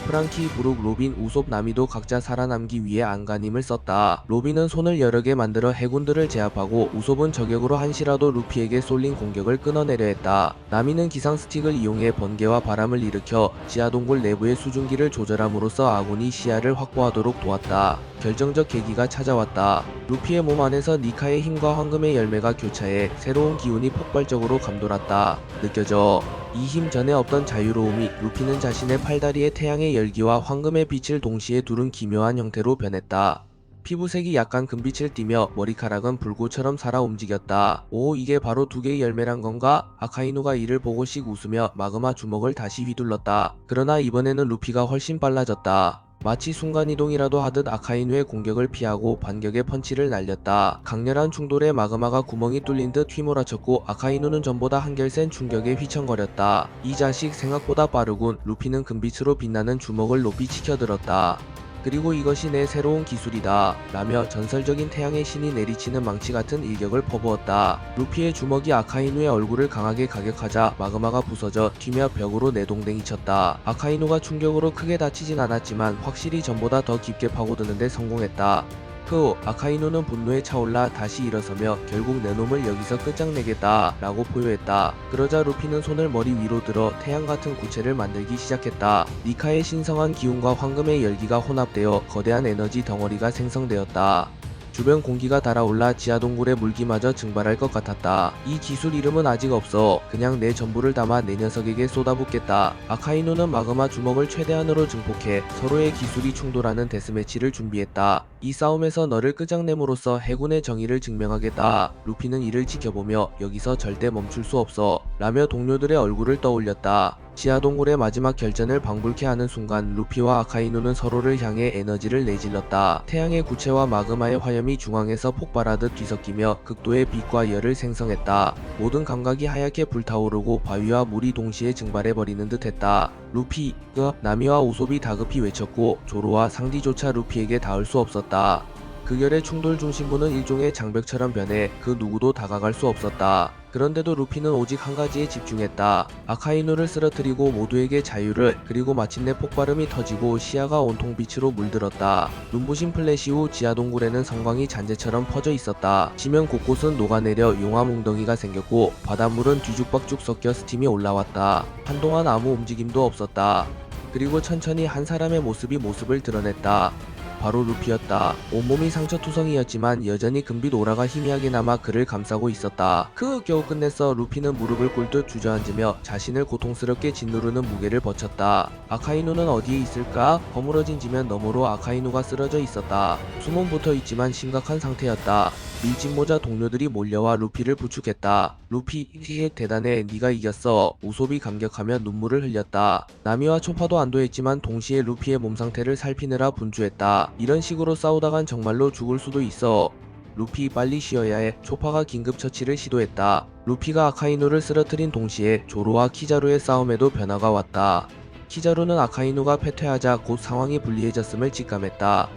프랑키, 브룩, 로빈, 우솝, 나미도 각자 살아남기 위해 안간힘을 썼다. 로빈은 손을 여러 개 만들어 해군들을 제압하고 우솝은 저격으로 한시라도 루피에게 쏠린 공격을 끊어내려 했다. 나미는 기상 스틱을 이용해 번개와 바람을 일으켜 지하동굴 내부의 수증기를 조절함으로써 아군이 시야를 확보하도록 도왔다. 결정적 계기가 찾아왔다. 루피의 몸 안에서 니카의 힘과 황금의 열매가 교차해 새로운 기운이 폭발적으로 감돌았다. 느껴져. 이 힘 전에 없던 자유로움이 루피는 자신의 팔다리에 태양의 열기와 황금의 빛을 동시에 두른 기묘한 형태로 변했다. 피부색이 약간 금빛을 띠며 머리카락은 불꽃처럼 살아 움직였다. 오, 이게 바로 두 개의 열매란 건가? 아카이누가 이를 보고 씩 웃으며 마그마 주먹을 다시 휘둘렀다. 그러나 이번에는 루피가 훨씬 빨라졌다. 마치 순간이동이라도 하듯 아카이누의 공격을 피하고 반격의 펀치를 날렸다. 강렬한 충돌에 마그마가 구멍이 뚫린 듯 휘몰아쳤고 아카이누는 전보다 한결 센 충격에 휘청거렸다. 이 자식 생각보다 빠르군. 루피는 금빛으로 빛나는 주먹을 높이 치켜들었다. 그리고 이것이 내 새로운 기술이다 라며 전설적인 태양의 신이 내리치는 망치 같은 일격을 퍼부었다. 루피의 주먹이 아카이누의 얼굴을 강하게 가격하자 마그마가 부서져 튀며 벽으로 내동댕이 쳤다. 아카이누가 충격으로 크게 다치진 않았지만 확실히 전보다 더 깊게 파고드는데 성공했다. 그 후 아카이누는 분노에 차올라 다시 일어서며 결국 내 놈을 여기서 끝장내겠다 라고 포효했다. 그러자 루피는 손을 머리 위로 들어 태양 같은 구체를 만들기 시작했다. 니카의 신성한 기운과 황금의 열기가 혼합되어 거대한 에너지 덩어리가 생성되었다. 주변 공기가 달아올라 지하동굴의 물기마저 증발할 것 같았다. 이 기술 이름은 아직 없어. 그냥 내 전부를 담아 내 녀석에게 쏟아붓겠다. 아카이누는 마그마 주먹을 최대한으로 증폭해 서로의 기술이 충돌하는 데스매치를 준비했다. 이 싸움에서 너를 끝장냄으로써 해군의 정의를 증명하겠다. 루피는 이를 지켜보며 여기서 절대 멈출 수 없어 라며 동료들의 얼굴을 떠올렸다. 지하동굴의 마지막 결전을 방불케 하는 순간 루피와 아카이누는 서로를 향해 에너지를 내질렀다. 태양의 구체와 마그마의 화염이 중앙에서 폭발하듯 뒤섞이며 극도의 빛과 열을 생성했다. 모든 감각이 하얗게 불타오르고 바위와 물이 동시에 증발해버리는 듯 했다. 루피가 나미와 우솝이 다급히 외쳤고 조로와 상디조차 루피에게 닿을 수 없었다. 극열의 충돌 중심부는 일종의 장벽처럼 변해 그 누구도 다가갈 수 없었다. 그런데도 루피는 오직 한 가지에 집중했다. 아카이누를 쓰러뜨리고 모두에게 자유를, 그리고 마침내 폭발음이 터지고 시야가 온통 빛으로 물들었다. 눈부신 플래시 후 지하동굴에는 성광이 잔재처럼 퍼져 있었다. 지면 곳곳은 녹아내려 용암 웅덩이가 생겼고 바닷물은 뒤죽박죽 섞여 스팀이 올라왔다. 한동안 아무 움직임도 없었다. 그리고 천천히 한 사람의 모습이 모습을 드러냈다. 바로 루피였다. 온몸이 상처투성이었지만 여전히 금빛 오라가 희미하게 남아 그를 감싸고 있었다. 겨우 끝냈어. 루피는 무릎을 꿇듯 주저앉으며 자신을 고통스럽게 짓누르는 무게를 버텼다. 아카이누는 어디에 있을까? 허물어진 지면 너머로 아카이누가 쓰러져 있었다. 숨은 붙어있지만 심각한 상태였다. 밀짚모자 동료들이 몰려와 루피를 부축했다. 루피, 대단해. 네가 이겼어. 우솝이 감격하며 눈물을 흘렸다. 나미와 초파도 안도했지만 동시에 루피의 몸 상태를 살피느라 분주했다. 이런 식으로 싸우다간 정말로 죽을 수도 있어. 루피, 빨리 쉬어야 해. 초파가 긴급처치를 시도했다. 루피가 아카이누를 쓰러뜨린 동시에 조로와 키자루의 싸움에도 변화가 왔다. 키자루는 아카이누가 패퇴하자 곧 상황이 불리해졌음을 직감했다.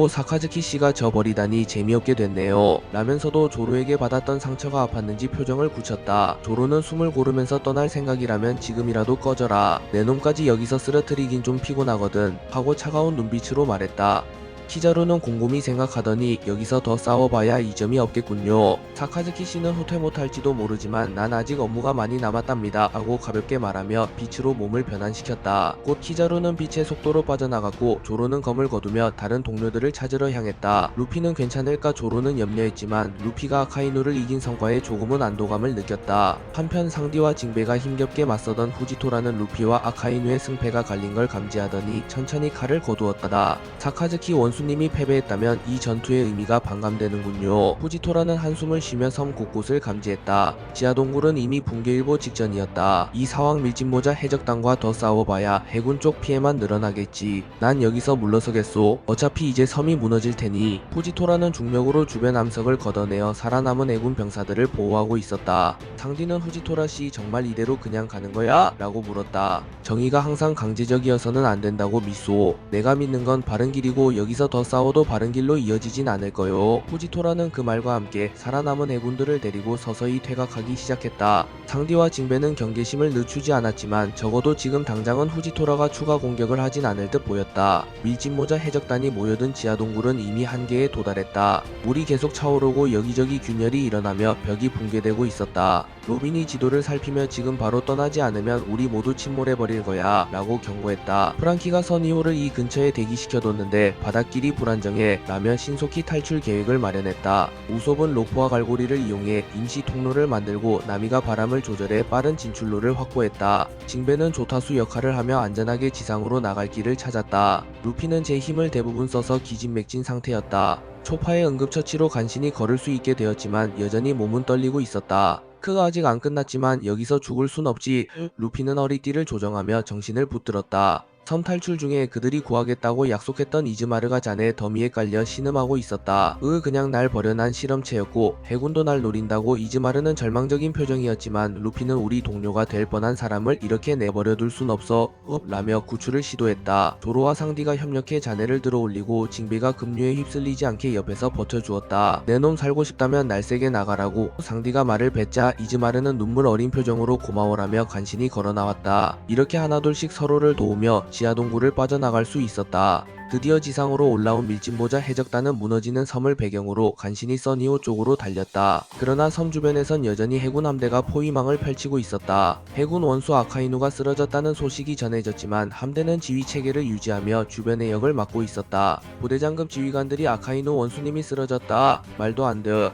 사카즈키 씨가 져버리다니 재미없게 됐네요 라면서도 조로에게 받았던 상처가 아팠는지 표정을 굳혔다. 조로는 숨을 고르면서 떠날 생각이라면 지금이라도 꺼져라. 내 놈까지 여기서 쓰러뜨리긴 좀 피곤하거든 하고 차가운 눈빛으로 말했다. 키자루는 곰곰이 생각하더니 여기서 더 싸워봐야 이점이 없겠군요. 사카즈키 씨는 후퇴 못할지도 모르지만 난 아직 업무가 많이 남았답니다 하고 가볍게 말하며 빛으로 몸을 변환시켰다. 곧 키자루는 빛의 속도로 빠져나갔고 조로는 검을 거두며 다른 동료들을 찾으러 향했다. 루피는 괜찮을까 조로는 염려했지만 루피가 아카이누를 이긴 성과에 조금은 안도감을 느꼈다. 한편 상디와 징베가 힘겹게 맞서던 후지토라는 루피와 아카이누의 승패가 갈린 걸 감지하더니 천천히 칼을 거두었다. 사카즈키 원수님이 패배했다면 이 전투의 의미가 반감되는군요. 후지토라는 한숨을 쉬며 섬 곳곳을 감지했다. 지하동굴은 이미 붕괴일보 직전이었다. 이 상황 밀짚모자 해적단과 더 싸워봐야 해군 쪽 피해만 늘어나겠지. 난 여기서 물러서겠소. 어차피 이제 섬이 무너질 테니. 후지토라는 중력으로 주변 암석을 걷어내어 살아남은 해군 병사들을 보호하고 있었다. 상디는 후지토라씨 정말 이대로 그냥 가는 거야? 라고 물었다. 정의가 항상 강제적이어서는 안 된다고 미소. 내가 믿는 건 바른 길이고 여기서 더 싸워도 바른 길로 이어지진 않을 거요. 후지토라는 그 말과 함께 살아남은 해군들을 데리고 서서히 퇴각하기 시작했다. 상디와 징베는 경계심을 늦추지 않았지만 적어도 지금 당장은 후지토라가 추가 공격을 하진 않을 듯 보였다. 밀짚모자 해적단이 모여든 지하동굴은 이미 한계에 도달했다. 물이 계속 차오르고 여기저기 균열이 일어나며 벽이 붕괴되고 있었다. 로빈이 지도를 살피며 지금 바로 떠나지 않으면 우리 모두 침몰해버릴 거야 라고 경고했다. 프랑키가 선이호를 이 근처에 대기시켜뒀는데 바닷길이 불안정해 라며 신속히 탈출 계획을 마련했다. 우솝은 로프와 갈고리를 이용해 임시 통로를 만들고 나미가 바람을 조절해 빠른 진출로를 확보했다. 징베는 조타수 역할을 하며 안전하게 지상으로 나갈 길을 찾았다. 루피는 제 힘을 대부분 써서 기진맥진 상태였다. 초파의 응급처치로 간신히 걸을 수 있게 되었지만 여전히 몸은 떨리고 있었다. 크가 아직 안 끝났지만 여기서 죽을 순 없지. 루피는 허리띠를 조정하며 정신을 붙들었다. 섬 탈출 중에 그들이 구하겠다고 약속했던 이즈마르가 잔에 더미에 깔려 신음하고 있었다. 그냥 날 버려 난 실험체였고 해군도 날 노린다고. 이즈마르는 절망적인 표정이었지만 루피는 우리 동료가 될 뻔한 사람을 이렇게 내버려둘 순 없어 라며 구출을 시도했다. 조로와 상디가 협력해 잔해를 들어올리고 징배가 급류에 휩쓸리지 않게 옆에서 버텨주었다. 내 놈 살고 싶다면 날쌔게 나가라고 상디가 말을 뱉자 이즈마르는 눈물 어린 표정으로 고마워라며 간신히 걸어나왔다. 이렇게 하나둘씩 서로를 도우며 지하동굴을 빠져나갈 수 있었다. 드디어 지상으로 올라온 밀짚모자 해적단은 무너지는 섬을 배경으로 간신히 써니호 쪽으로 달렸다. 그러나 섬 주변에선 여전히 해군 함대가 포위망을 펼치고 있었다. 해군 원수 아카이누가 쓰러졌다는 소식이 전해졌지만 함대는 지휘체계를 유지하며 주변의 역을 막고 있었다. 부대장급 지휘관들이 아카이누 원수님이 쓰러졌다. 말도 안 돼.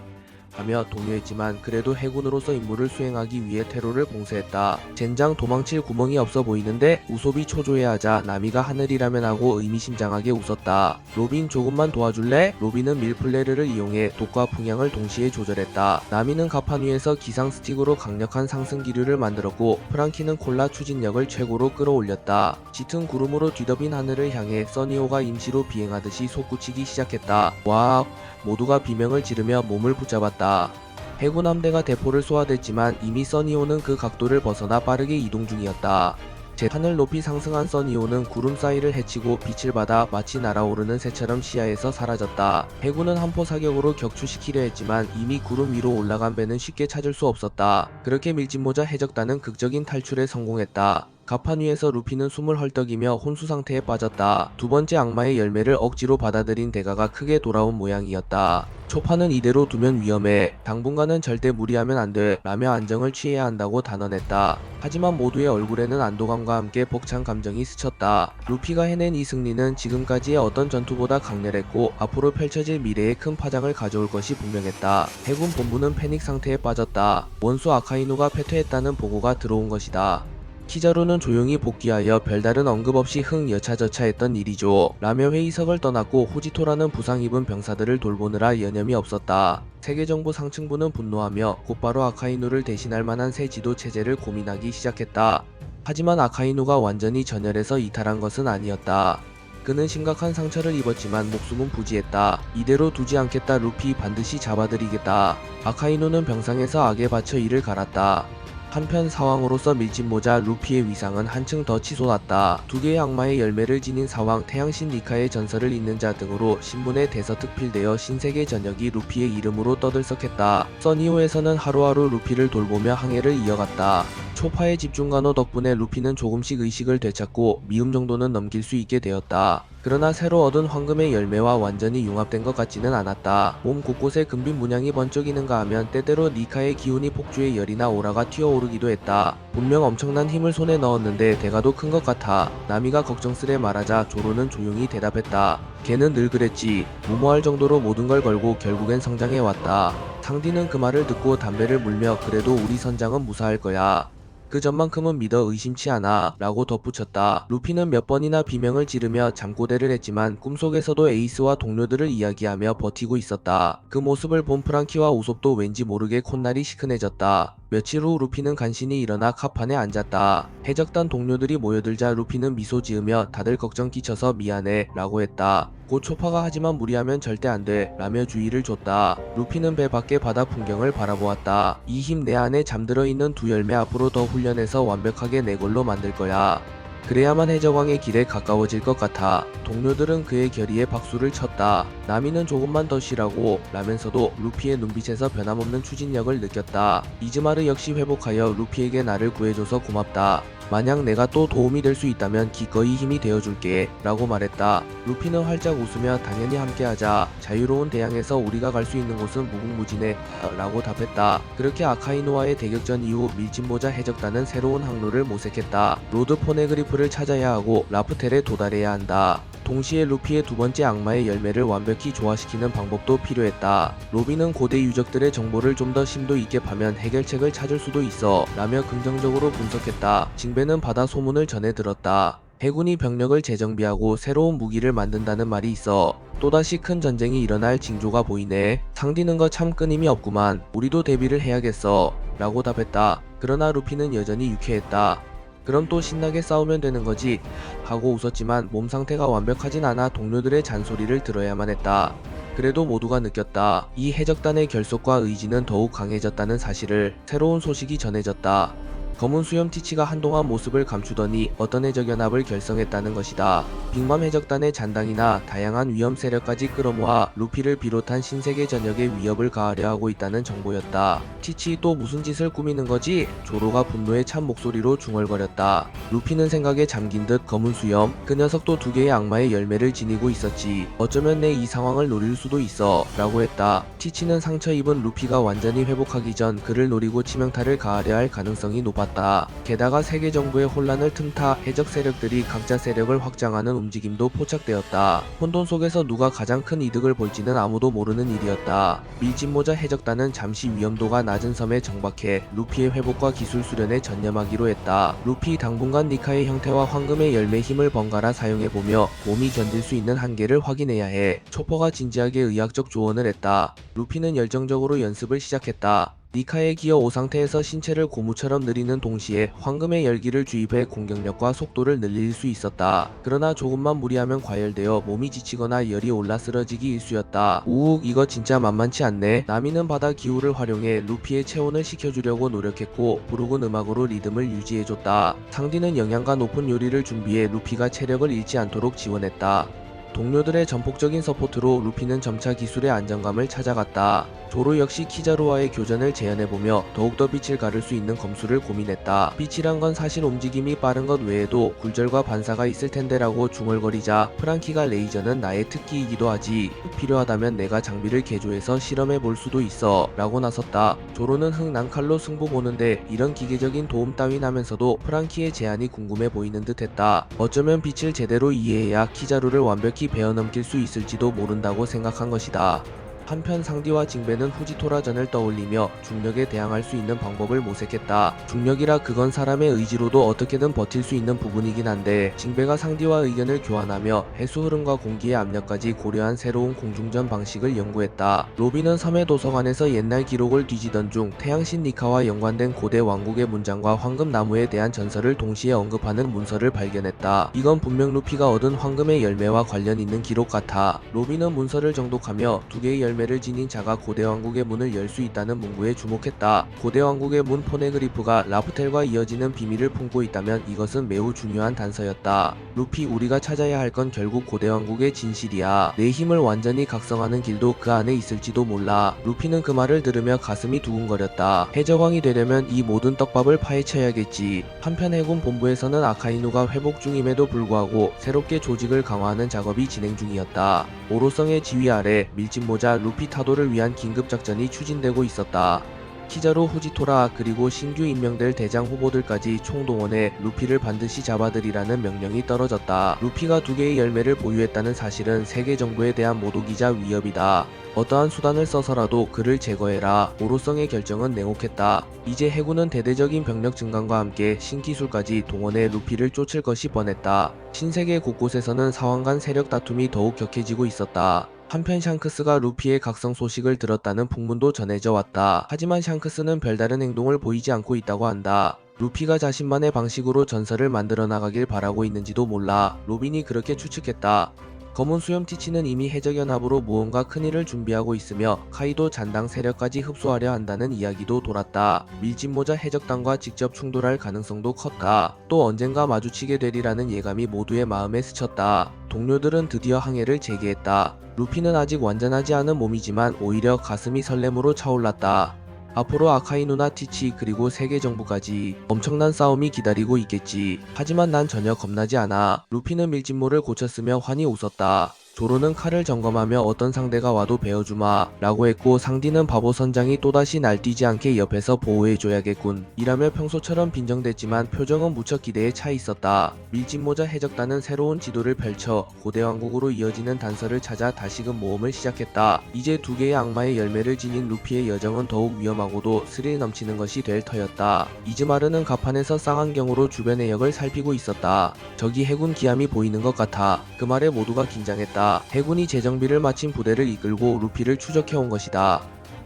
하며 동요했지만 그래도 해군으로서 임무를 수행하기 위해 테로를 봉쇄했다. 젠장 도망칠 구멍이 없어 보이는데 우소비 초조해야 하자 나미가 하늘이라면 하고 의미심장하게 웃었다. 로빈 조금만 도와줄래? 로빈은 밀플레르를 이용해 독과 풍향을 동시에 조절했다. 나미는 가판 위에서 기상 스틱으로 강력한 상승 기류를 만들었고 프랑키는 콜라 추진력을 최고로 끌어올렸다. 짙은 구름으로 뒤덮인 하늘을 향해 써니호가 임시로 비행하듯이 솟구치기 시작했다. 와, 모두가 비명을 지르며 몸을 붙잡았다. 해군 함대가 대포를 쏘아댔지만 이미 써니호는 그 각도를 벗어나 빠르게 이동 중이었다. 하늘 높이 상승한 써니호는 구름 사이를 헤치고 빛을 받아 마치 날아오르는 새처럼 시야에서 사라졌다. 해군은 한포 사격으로 격추시키려 했지만 이미 구름 위로 올라간 배는 쉽게 찾을 수 없었다. 그렇게 밀짚모자 해적단은 극적인 탈출에 성공했다. 가판 위에서 루피는 숨을 헐떡이며 혼수 상태에 빠졌다. 두 번째 악마의 열매를 억지로 받아들인 대가가 크게 돌아온 모양이었다. 초파는 이대로 두면 위험해. 당분간은 절대 무리하면 안 돼. 라며 안정을 취해야 한다고 단언했다. 하지만 모두의 얼굴에는 안도감과 함께 벅찬 감정이 스쳤다. 루피가 해낸 이 승리는 지금까지의 어떤 전투보다 강렬했고 앞으로 펼쳐질 미래에 큰 파장을 가져올 것이 분명했다. 해군 본부는 패닉 상태에 빠졌다. 원수 아카이누가 패퇴했다는 보고가 들어온 것이다. 키자루는 조용히 복귀하여 별다른 언급 없이 흥여차저차했던 일이죠. 라며 회의석을 떠났고 후지토라는 부상 입은 병사들을 돌보느라 여념이 없었다. 세계정부 상층부는 분노하며 곧바로 아카이누를 대신할 만한 새 지도 체제를 고민하기 시작했다. 하지만 아카이누가 완전히 전열해서 이탈한 것은 아니었다. 그는 심각한 상처를 입었지만 목숨은 부지했다. 이대로 두지 않겠다. 루피 반드시 잡아들이겠다. 아카이누는 병상에서 악에 받쳐 이를 갈았다. 한편 사왕으로서 밀짚모자 루피의 위상은 한층 더 치솟았다. 두 개의 악마의 열매를 지닌 사왕, 태양신 리카의 전설을 잇는 자 등으로 신문에 대서특필되어 신세계 전역이 루피의 이름으로 떠들썩했다. 써니호에서는 하루하루 루피를 돌보며 항해를 이어갔다. 초파의 집중간호 덕분에 루피는 조금씩 의식을 되찾고 미움 정도는 넘길 수 있게 되었다. 그러나 새로 얻은 황금의 열매와 완전히 융합된 것 같지는 않았다. 몸 곳곳에 금빛 문양이 번쩍이는가 하면 때때로 니카의 기운이 폭주해 열이나 오라가 튀어오르기도 했다. 분명 엄청난 힘을 손에 넣었는데 대가도 큰 것 같아. 나미가 걱정스레 말하자 조로는 조용히 대답했다. 걔는 늘 그랬지. 무모할 정도로 모든 걸 걸고 결국엔 성장해왔다. 상디는 그 말을 듣고 담배를 물며 그래도 우리 선장은 무사할 거야. 그 점만큼은 믿어 의심치 않아 라고 덧붙였다. 루피는 몇 번이나 비명을 지르며 잠꼬대를 했지만 꿈속에서도 에이스와 동료들을 이야기하며 버티고 있었다. 그 모습을 본 프랑키와 우솝도 왠지 모르게 콧날이 시큰해졌다. 며칠 후 루피는 간신히 일어나 카판에 앉았다. 해적단 동료들이 모여들자 루피는 미소 지으며 다들 걱정 끼쳐서 미안해 라고 했다. 곧 초파가 하지만 무리하면 절대 안 돼 라며 주의를 줬다. 루피는 배 밖의 바다 풍경을 바라보았다. 이 힘 내 안에 잠들어 있는 두 열매 앞으로 더 훈련해서 완벽하게 내 걸로 만들 거야. 그래야만 해적왕의 길에 가까워질 것 같아. 동료들은 그의 결의에 박수를 쳤다. 나미는 조금만 더 쉬라고 라면서도 루피의 눈빛에서 변함없는 추진력을 느꼈다. 이즈마르 역시 회복하여 루피에게 나를 구해줘서 고맙다. 만약 내가 또 도움이 될 수 있다면 기꺼이 힘이 되어줄게 라고 말했다. 루피는 활짝 웃으며 당연히 함께하자. 자유로운 대양에서 우리가 갈 수 있는 곳은 무궁무진해 라고 답했다. 그렇게 아카이누와의 대격전 이후 밀짚모자 해적단은 새로운 항로를 모색했다. 로드 포네그리프를 찾아야 하고 라프텔에 도달해야 한다. 동시에 루피의 두 번째 악마의 열매를 완벽히 조화시키는 방법도 필요했다. 로빈은 고대 유적들의 정보를 좀 더 심도 있게 파면 해결책을 찾을 수도 있어 라며 긍정적으로 분석했다. 징배는 바다 소문을 전해 들었다. 해군이 병력을 재정비하고 새로운 무기를 만든다는 말이 있어. 또다시 큰 전쟁이 일어날 징조가 보이네. 상디는 거 참 끊임이 없구만. 우리도 대비를 해야겠어 라고 답했다. 그러나 루피는 여전히 유쾌했다. 그럼 또 신나게 싸우면 되는 거지 하고 웃었지만 몸 상태가 완벽하진 않아 동료들의 잔소리를 들어야만 했다. 그래도 모두가 느꼈다. 이 해적단의 결속과 의지는 더욱 강해졌다는 사실을. 새로운 소식이 전해졌다. 검은 수염 티치가 한동안 모습을 감추더니 어떤 해적연합을 결성했다는 것이다. 빅맘 해적단의 잔당이나 다양한 위험 세력까지 끌어모아 루피를 비롯한 신세계 전역에 위협을 가하려 하고 있다는 정보였다. 티치 또 무슨 짓을 꾸미는 거지? 조로가 분노에 찬 목소리로 중얼거렸다. 루피는 생각에 잠긴 듯 검은 수염, 그 녀석도 두 개의 악마의 열매를 지니고 있었지. 어쩌면 내 이 상황을 노릴 수도 있어 라고 했다. 티치는 상처 입은 루피가 완전히 회복하기 전 그를 노리고 치명타를 가하려 할 가능성이 높았다. 게다가 세계 정부의 혼란을 틈타 해적 세력들이 각자 세력을 확장하는 움직임도 포착되었다. 혼돈 속에서 누가 가장 큰 이득을 볼지는 아무도 모르는 일이었다. 밀짚모자 해적단은 잠시 위험도가 낮은 섬에 정박해 루피의 회복과 기술 수련에 전념하기로 했다. 루피 당분간 니카의 형태와 황금의 열매 힘을 번갈아 사용해보며 몸이 견딜 수 있는 한계를 확인해야 해. 초퍼가 진지하게 의학적 조언을 했다. 루피는 열정적으로 연습을 시작했다. 니카의 기어 5상태에서 신체를 고무처럼 느리는 동시에 황금의 열기를 주입해 공격력과 속도를 늘릴 수 있었다. 그러나 조금만 무리하면 과열되어 몸이 지치거나 열이 올라 쓰러지기 일쑤였다. 우욱 이거 진짜 만만치 않네. 나미는 바다 기후를 활용해 루피의 체온을 식혀주려고 노력했고 부르곤 음악으로 리듬을 유지해줬다. 상디는 영양가 높은 요리를 준비해 루피가 체력을 잃지 않도록 지원했다. 동료들의 전폭적인 서포트로 루피는 점차 기술의 안정감을 찾아갔다. 조로 역시 키자루와의 교전을 재현해보며 더욱더 빛을 가를 수 있는 검수를 고민했다. 빛이란 건 사실 움직임이 빠른 것 외에도 굴절과 반사가 있을 텐데 라고 중얼거리자 프랑키가 레이저는 나의 특기이기도 하지. 필요하다면 내가 장비를 개조해서 실험해볼 수도 있어 라고 나섰다. 조로는 흥난 칼로 승부 보는데 이런 기계적인 도움 따윈 하면서도 프랑키의 제안이 궁금해 보이는 듯 했다. 어쩌면 빛을 제대로 이해해야 키자루를 완벽히 베어넘길 수 있을지도 모른다고 생각한 것이다. 한편 상디와 징베는 후지토라전을 떠올리며 중력에 대항할 수 있는 방법을 모색했다. 중력이라 그건 사람의 의지로도 어떻게든 버틸 수 있는 부분이긴 한데 징베가 상디와 의견을 교환하며 해수 흐름과 공기의 압력까지 고려한 새로운 공중전 방식을 연구했다. 로비는 섬의 도서관에서 옛날 기록을 뒤지던 중 태양신 니카와 연관된 고대 왕국의 문장과 황금나무에 대한 전설을 동시에 언급하는 문서를 발견했다. 이건 분명 루피가 얻은 황금의 열매와 관련 있는 기록 같아. 로비는 문서를 정독하며 두 개의 열매를 지닌 자가 고대 왕국의 문을 열 수 있다는 문구에 주목했다. 고대 왕국의 문 포네그리프가 라프텔과 이어지는 비밀을 품고 있다면 이것은 매우 중요한 단서였다. 루피 우리가 찾아야 할 건 결국 고대 왕국의 진실이야. 내 힘을 완전히 각성하는 길도 그 안에 있을지도 몰라. 루피는 그 말을 들으며 가슴이 두근거렸다. 해적왕이 되려면 이 모든 떡밥을 파헤쳐야겠지. 한편 해군 본부에서는 아카이누가 회복 중임에도 불구하고 새롭게 조직을 강화하는 작업이 진행 중이었다. 오로성의 지휘 아래 밀짚모자 루피 타도를 위한 긴급작전이 추진되고 있었다. 키자루 후지토라 그리고 신규 임명될 대장 후보들까지 총동원해 루피를 반드시 잡아들이라는 명령이 떨어졌다. 루피가 두 개의 열매를 보유했다는 사실은 세계 정부에 대한 모독이자 위협이다. 어떠한 수단을 써서라도 그를 제거해라. 오로성의 결정은 냉혹했다. 이제 해군은 대대적인 병력 증강과 함께 신기술까지 동원해 루피를 쫓을 것이 뻔했다. 신세계 곳곳에서는 사왕 간 세력 다툼이 더욱 격해지고 있었다. 한편 샹크스가 루피의 각성 소식을 들었다는 풍문도 전해져 왔다. 하지만 샹크스는 별다른 행동을 보이지 않고 있다고 한다. 루피가 자신만의 방식으로 전설을 만들어 나가길 바라고 있는지도 몰라. 로빈이 그렇게 추측했다. 검은 수염 티치는 이미 해적연합으로 무언가 큰일을 준비하고 있으며 카이도 잔당 세력까지 흡수하려 한다는 이야기도 돌았다. 밀짚모자 해적단과 직접 충돌할 가능성도 컸다. 또 언젠가 마주치게 되리라는 예감이 모두의 마음에 스쳤다. 동료들은 드디어 항해를 재개했다. 루피는 아직 완전하지 않은 몸이지만 오히려 가슴이 설렘으로 차올랐다. 앞으로 아카이누나 티치 그리고 세계 정부까지 엄청난 싸움이 기다리고 있겠지. 하지만 난 전혀 겁나지 않아. 루피는 밀짚모를 고쳤으며 환히 웃었다. 조로는 칼을 점검하며 어떤 상대가 와도 베어주마 라고 했고 상디는 바보 선장이 또다시 날뛰지 않게 옆에서 보호해줘야겠군 이라며 평소처럼 빈정댔지만 표정은 무척 기대에 차 있었다. 밀짚모자 해적단은 새로운 지도를 펼쳐 고대 왕국으로 이어지는 단서를 찾아 다시금 모험을 시작했다. 이제 두 개의 악마의 열매를 지닌 루피의 여정은 더욱 위험하고도 스릴 넘치는 것이 될 터였다. 이즈마르는 갑판에서 쌍안경으로 주변의 역을 살피고 있었다. 저기 해군 기함이 보이는 것 같아. 그 말에 모두가 긴장했다. 해군이 재정비를 마친 부대를 이끌고 루피를 추적해온 것이다.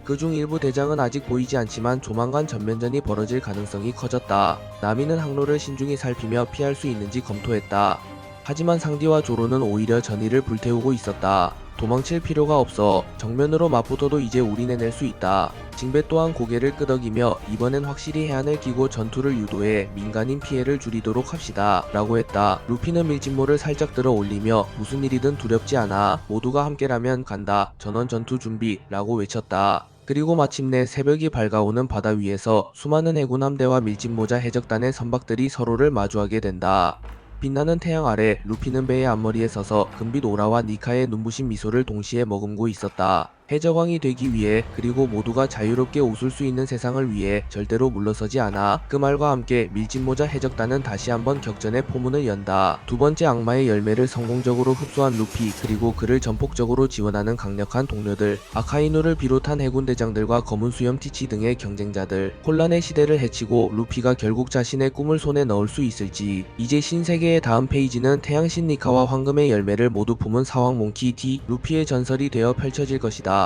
그중 일부 대장은 아직 보이지 않지만 조만간 전면전이 벌어질 가능성이 커졌다. 나미는 항로를 신중히 살피며 피할 수 있는지 검토했다. 하지만 상디와 조로는 오히려 전의를 불태우고 있었다. 도망칠 필요가 없어. 정면으로 맞붙어도 이제 우린 해낼 수 있다. 징베 또한 고개를 끄덕이며 이번엔 확실히 해안을 끼고 전투를 유도해 민간인 피해를 줄이도록 합시다 라고 했다. 루피는 밀짚모를 살짝 들어 올리며 무슨 일이든 두렵지 않아. 모두가 함께라면 간다. 전원 전투 준비 라고 외쳤다. 그리고 마침내 새벽이 밝아오는 바다 위에서 수많은 해군 함대와 밀짚모자 해적단의 선박들이 서로를 마주하게 된다. 빛나는 태양 아래 루피는 배의 앞머리에 서서 금빛 오라와 니카의 눈부신 미소를 동시에 머금고 있었다. 해적왕이 되기 위해 그리고 모두가 자유롭게 웃을 수 있는 세상을 위해 절대로 물러서지 않아. 그 말과 함께 밀짚모자 해적단은 다시 한번 격전의 포문을 연다. 두 번째 악마의 열매를 성공적으로 흡수한 루피 그리고 그를 전폭적으로 지원하는 강력한 동료들 아카이누를 비롯한 해군 대장들과 검은 수염 티치 등의 경쟁자들 혼란의 시대를 헤치고 루피가 결국 자신의 꿈을 손에 넣을 수 있을지. 이제 신세계의 다음 페이지는 태양신 니카와 황금의 열매를 모두 품은 사왕 몽키 D 루피의 전설이 되어 펼쳐질 것이다.